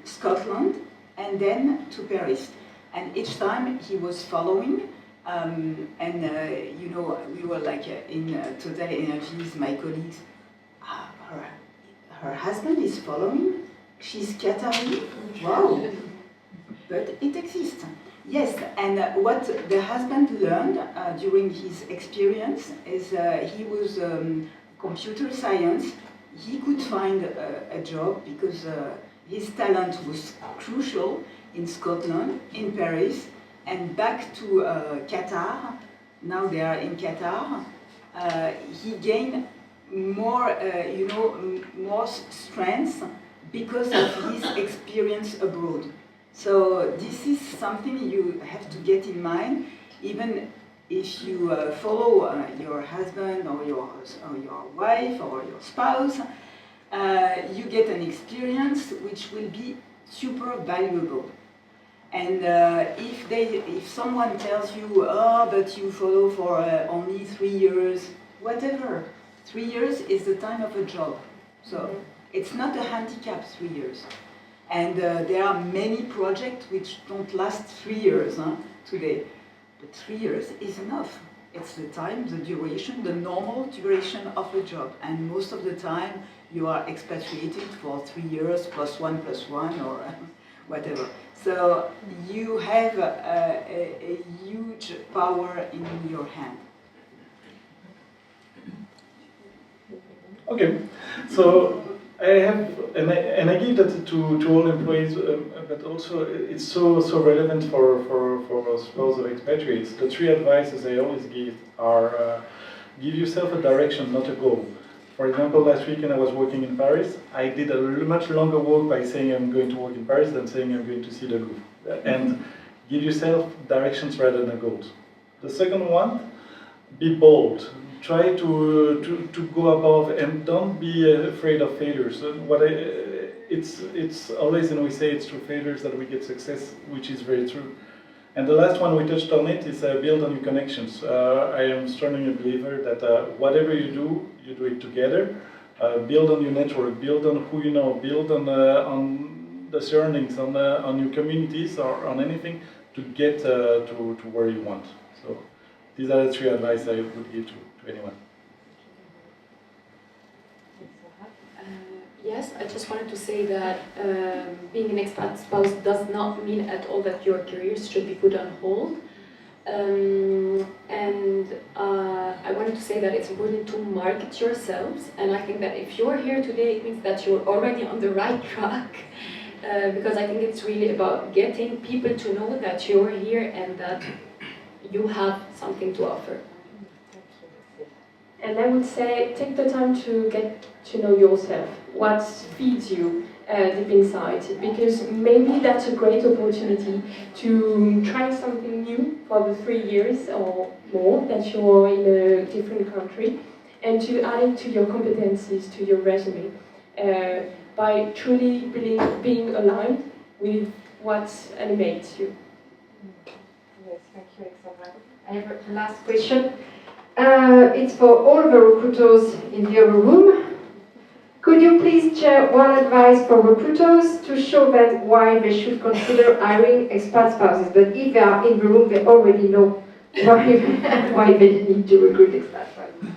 Speaker 5: Scotland, and then to Paris. And each time he was following, you know, we were like in Total Energies, my colleagues, her husband is following, she's Qatari, wow, but it exists. Yes, and what the husband learned during his experience is he was computer science. He could find a job because his talent was crucial in Scotland, in Paris, and back to Qatar. Now they are in Qatar. He gained more, you know, more strength because of his experience abroad. So this is something you have to get in mind, even if you follow your husband or your wife or your spouse. You get an experience which will be super valuable. And if someone tells you, oh, but you follow for only 3 years, whatever, 3 years is the time of a job. So it's not a handicap, 3 years. And there are many projects which don't last 3 years today. But 3 years is enough. It's the time, the duration, the normal duration of a job. And most of the time, you are expatriated for 3 years, +1 or whatever. So you have a huge power in your hand.
Speaker 4: Okay, so I have, and I give that to all employees, but also it's so relevant for spouse of expatriates. The 3 advices I always give are give yourself a direction, not a goal. For example, last weekend I was working in Paris. I did a much longer walk by saying I'm going to work in Paris than saying I'm going to see the Louvre. And give yourself directions rather than goals. The second one, be bold. Try to go above and don't be afraid of failures. It's always, we say it's through failures that we get success, which is very true. And the last one we touched on it is build on your connections. I am strongly a believer that whatever you do it together. Build on your network, build on who you know, build on the surroundings, on your communities, or on anything to get to where you want. So these are the three advice I would give to anyone.
Speaker 6: Yes, I just wanted to say that being an expat spouse does not mean at all that your careers should be put on hold. I wanted to say that it's important to market yourselves, and I think that if you're here today, it means that you're already on the right track, because I think it's really about getting people to know that you're here and that you have something to offer.
Speaker 3: And I would say, take the time to get to know yourself, what feeds you deep inside, because maybe that's a great opportunity to try something new for the 3 years or more that you're in a different country, and to add it to your competencies, to your resume, by truly being aligned with what animates you.
Speaker 1: Yes, thank you, Alexandra. I have a last question. It's for all the recruiters in the other room. Could you please share one advice for recruiters to show them why they should consider hiring expat spouses? But if they are in the room, they already know why they need to recruit expat spouses.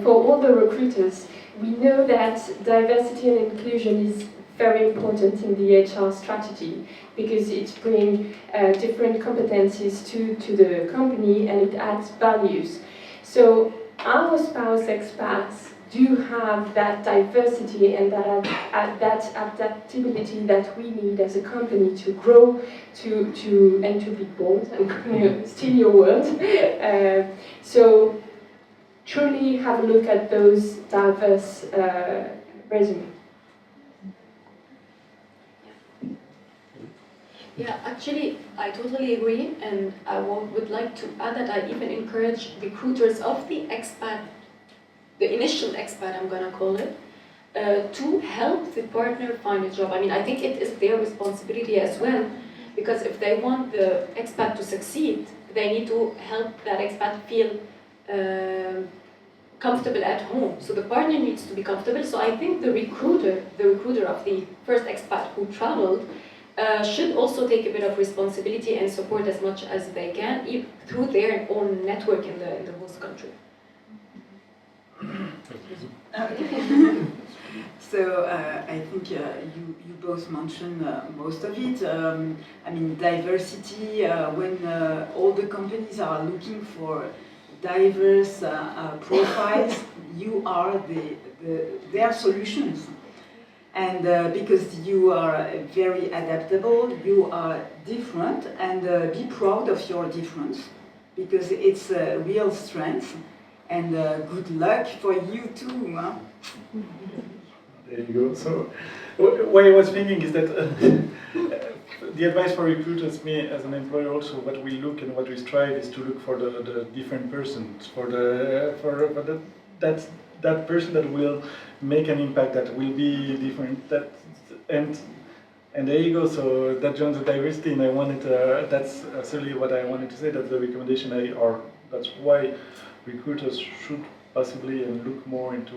Speaker 3: For all the recruiters, we know that diversity and inclusion is very important in the HR strategy, because it brings different competencies to the company and it adds values. So our spouse expats do have that diversity and that adaptability that we need as a company to grow, and to be bold, and steal your word. So truly have a look at those diverse resumes.
Speaker 6: Yeah, actually, I totally agree, and I would like to add that I even encourage recruiters of the expat, the initial expat, I'm gonna call it, to help the partner find a job. I mean, I think it is their responsibility as well, because if they want the expat to succeed, they need to help that expat feel comfortable at home. So the partner needs to be comfortable. So I think the recruiter of the first expat who traveled, should also take a bit of responsibility and support as much as they can through their own network in the host country.
Speaker 5: So I think you both mentioned most of it. I mean, diversity, when all the companies are looking for diverse profiles, you are their solutions. And because you are very adaptable, you are different, and be proud of your difference, because it's a real strength, and good luck for you too. Huh?
Speaker 4: There you go. So what I was thinking is that the advice for recruiters, me as an employer also, what we look and what we strive is to look for the different persons, for that person that will make an impact, that will be different, and there you go. So that joins the diversity, and I wanted that's actually what I wanted to say. That's the recommendation that's why recruiters should possibly and look more into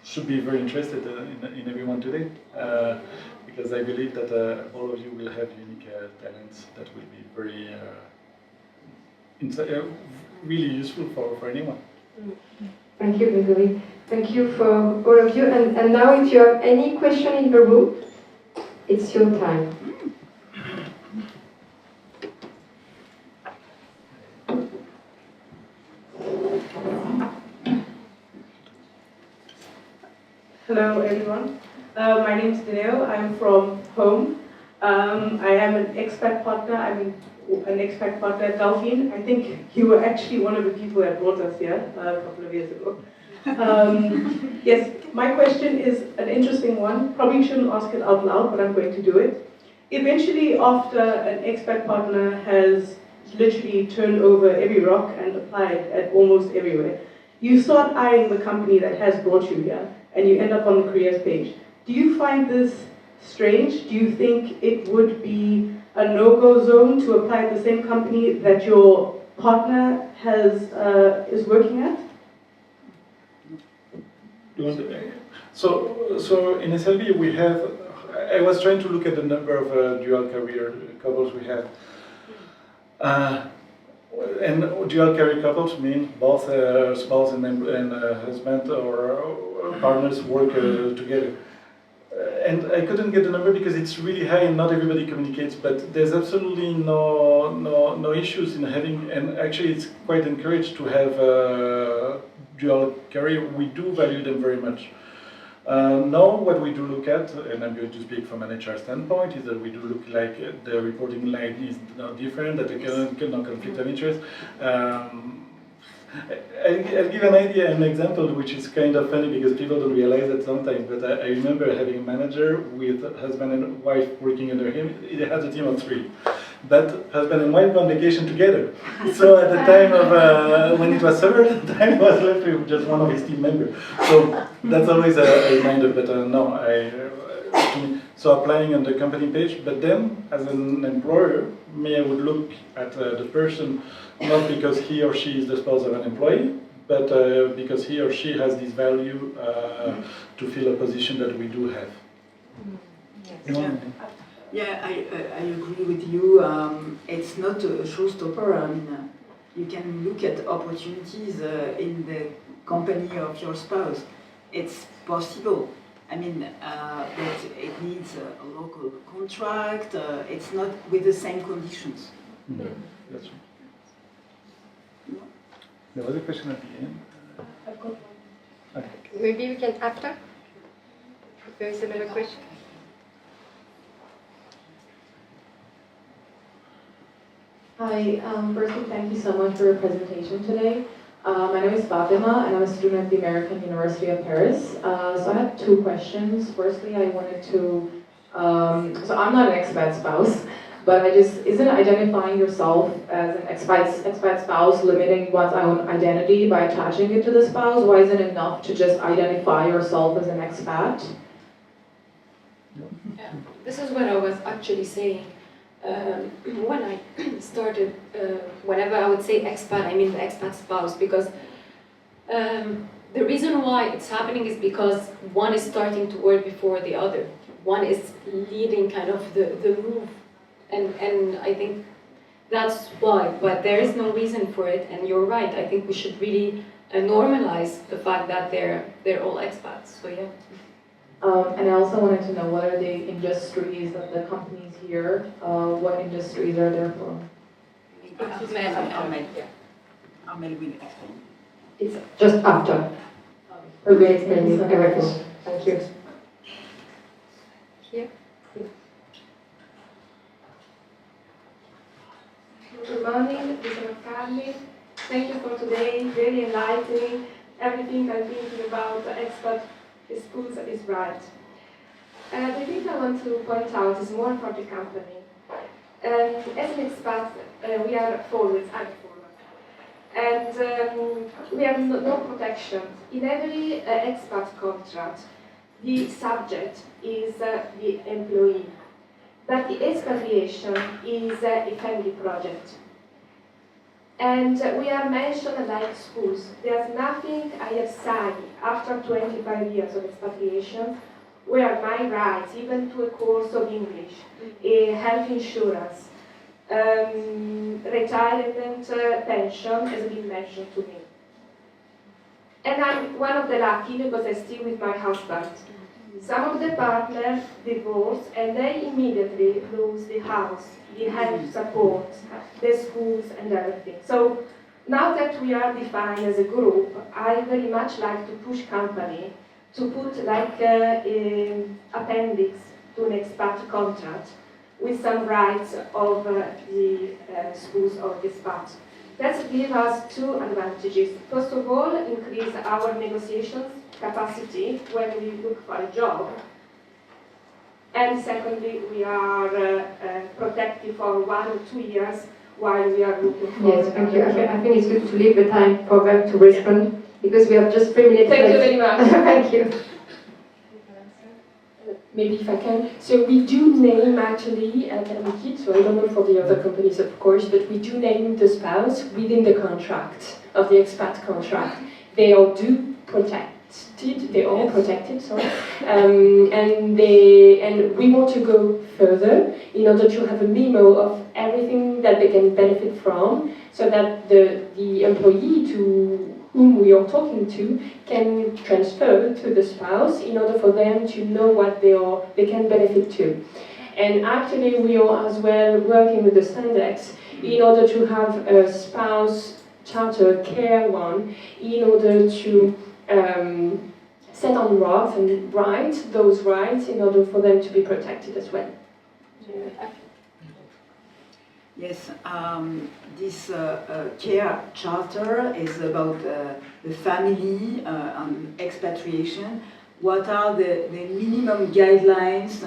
Speaker 4: should be very interested in everyone today, because I believe that all of you will have unique talents that will be very really useful for anyone.
Speaker 1: Thank you, Gregory. Thank you for all of you. And now, if you have any question in the room, it's your time.
Speaker 7: Hello, everyone. My name is Danielle. I'm from home. I am an expat partner. I'm an expat partner at Delphine. I think you were actually one of the people that brought us here a couple of years ago. Yes, my question is an interesting one. Probably shouldn't ask it out loud, but I'm going to do it. Eventually, after an expat partner has literally turned over every rock and applied at almost everywhere. You start eyeing the company that has brought you here, and you end up on the careers page. Do you find this strange? Do you think it would be a no-go zone to apply at the same company that your partner is working at?
Speaker 4: So in SLB we have, I was trying to look at the number of dual career couples we have. And dual career couples mean both spouse and husband or partners work together. And I couldn't get the number because it's really high and not everybody communicates, but there's absolutely no issues in having, and actually it's quite encouraged to have dual career. We do value them very much. Now what we do look at, and I'm going to speak from an HR standpoint, is that we do look like the reporting line is not different, that there cannot conflict of interest. I'll give an example which is kind of funny because people don't realize that sometimes, but I remember having a manager with a husband and wife working under him. He had a team of 3. But husband and wife on vacation together. So at the time of, when it was summer, the time was left with just one of his team members. So that's always a reminder, but no, so applying on the company page, but then as an employer, I would look at the person not because he or she is the spouse of an employee, but because he or she has this value to fill a position that we do have.
Speaker 5: Yeah, I agree with you. It's not a showstopper. I mean, you can look at opportunities in the company of your spouse. It's possible. I mean, but it needs a local contract. It's not with the same conditions.
Speaker 4: No, that's right. There was a question at the end.
Speaker 3: I've got one.
Speaker 4: Okay.
Speaker 1: Maybe we can after? Very similar question.
Speaker 8: Hi, firstly, thank you so much for your presentation today. My name is Fatima, and I'm a student at the American University of Paris. So I have 2 questions. Firstly, I wanted to, so I'm not an expat spouse, but isn't identifying yourself as an expat spouse limiting one's own identity by attaching it to the spouse? Why isn't it enough to just identify yourself as an expat?
Speaker 6: Yeah, this is what I was actually saying. When I started, whenever I would say expat, I mean the expat spouse, because the reason why it's happening is because one is starting to work before the other. One is leading kind of the move, and I think that's why, but there is no reason for it, and you're right, I think we should really normalize the fact that they're all expats, so yeah.
Speaker 8: And I also wanted to know what are the industries that the companies here, what industries are there from?
Speaker 5: Armelle will explain.
Speaker 1: It's just after. We'll be explaining everything. Thank you. Here.
Speaker 9: Good morning, Lionel Perben. Thank you for today, very enlightening. Everything I'm thinking about the expat schools is right. The thing I want to point out is more for the company. As an expat, we are forward, I'm forward. And we have no protection. In every expat contract, the subject is the employee. But the expatriation is a family project. And we are mentioned like schools. There's nothing I have signed after 25 years of expatriation where my rights, even to a course of English, health insurance, retirement pension has been mentioned to me. And I'm one of the lucky because I'm still with my husband. Some of the partners divorce and they immediately lose the house, the health support, the schools and everything. So now that we are defined as a group, I very much like to push company to put like appendix to an expat contract with some rights of the schools or the expat. That gives us 2 advantages. First of all, increase our negotiations capacity when we look for a job. And secondly, we are protected for 1 or 2 years while we are looking for.
Speaker 1: Yes, thank you. I think it's good to leave the time for them to respond because we have just 3 minutes
Speaker 9: Thank you
Speaker 1: left.
Speaker 9: very much.
Speaker 1: Thank you.
Speaker 3: Maybe if I can. So we do name actually academic kids, so I don't know for the other companies of course, but we do name the spouse within the contract of the expat contract. They all do protected, they're all protected, sorry. And we want to go further in order to have a memo of everything that they can benefit from, so that the employee to whom we are talking to can transfer to the spouse in order for them to know what they can benefit to. And actually we are as well working with the Cindex in order to have a spouse charter care one in order to set on rocks and write those rights in order for them to be protected as well.
Speaker 5: Yes, this care charter is about the family and expatriation. What are the minimum guidelines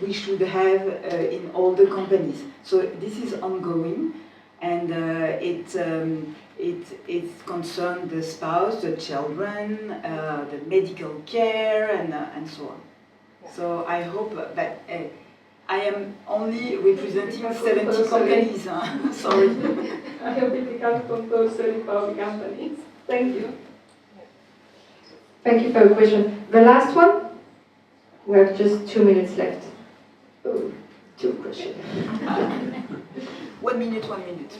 Speaker 5: we should have in all the companies? So this is ongoing, and it concerns the spouse, the children, the medical care, and so on. So I hope that. I am only representing 70 companies, sorry.
Speaker 9: I hope it becomes compulsory for all companies. Thank you.
Speaker 1: Thank you for your question. The last one? We have just 2 minutes left.
Speaker 3: Oh, 2 questions.
Speaker 5: 1 minute, 1 minute.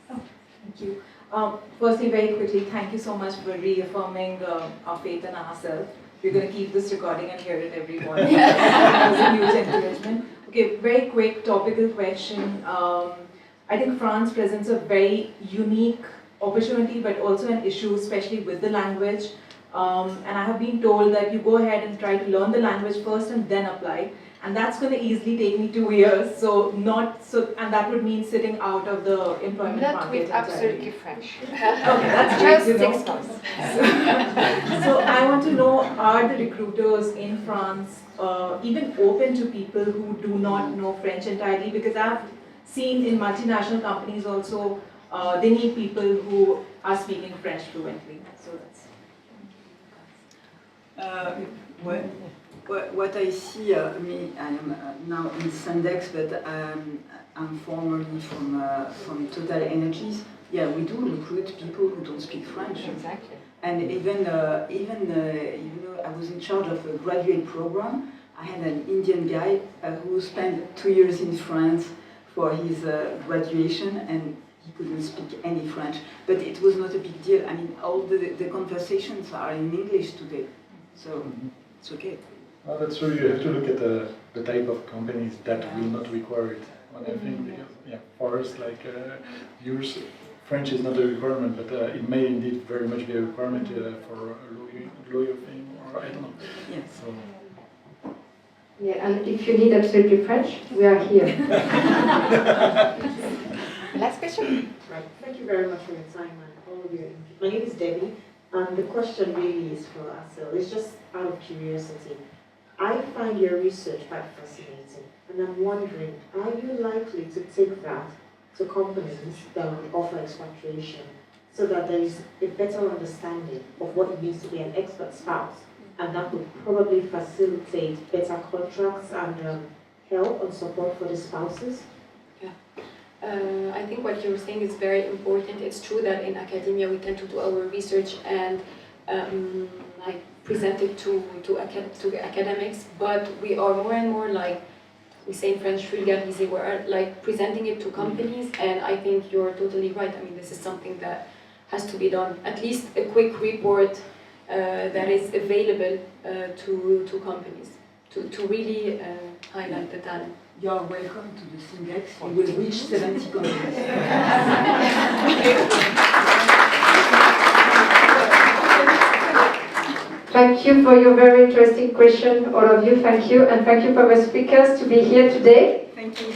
Speaker 10: Thank you. Firstly, very quickly, thank you so much for reaffirming our faith in ourselves. We're going to keep this recording and hear it every morning. It was a huge encouragement. Okay, very quick topical question. I think France presents a very unique opportunity, but also an issue, especially with the language. And I have been told that you go ahead and try to learn the language first and then apply. And that's going to easily take me 2 years, and that would mean sitting out of the employment
Speaker 11: Not
Speaker 10: market.
Speaker 11: with absolutely French.
Speaker 10: Okay, that's great
Speaker 11: Just
Speaker 10: to know.
Speaker 11: 6 months.
Speaker 10: So I want to know, are the recruiters in France even open to people who do not know French entirely? Because I've seen in multinational companies also, they need people who are speaking French fluently. So that's...
Speaker 5: What I see, I am now in Cindex, but I'm formerly from Total Energies. Yeah, we do recruit people who don't speak French.
Speaker 11: Exactly.
Speaker 5: And even I was in charge of a graduate program. I had an Indian guy who spent 2 years in France for his graduation, and he couldn't speak any French. But it was not a big deal. I mean, all the conversations are in English today, so it's okay.
Speaker 4: Well, that's true. You have to look at the type of companies that will not require it. I think because, for us, like yours, French is not a requirement, but it may indeed very much be a requirement for a lawyer thing, or I don't know.
Speaker 5: Yes.
Speaker 4: So.
Speaker 1: Yeah, and if you need absolutely French, we are here.
Speaker 11: Last question.
Speaker 12: Right. Thank you very much for your time and all of your input. My name is Debbie, and the question really is for Acil. It's just out of curiosity. I find your research quite fascinating, and I'm wondering, are you likely to take that to companies that will offer expatriation so that there is a better understanding of what it means to be an expat spouse, and that would probably facilitate better contracts and help and support for the spouses?
Speaker 6: I think what you're saying is very important. It's true that in academia we tend to do our research and present it to academics, but we are more and more, like we say in French, vulgarisé, we're like presenting it to companies, and I think you're totally right. I mean, this is something that has to be done. At least a quick report that is available to companies to really highlight the talent.
Speaker 5: You are welcome to the Cindex. You will reach 70 companies.
Speaker 1: Thank you for your very interesting question, all of you. Thank you, and thank you for the speakers to be here today.
Speaker 5: Thank you.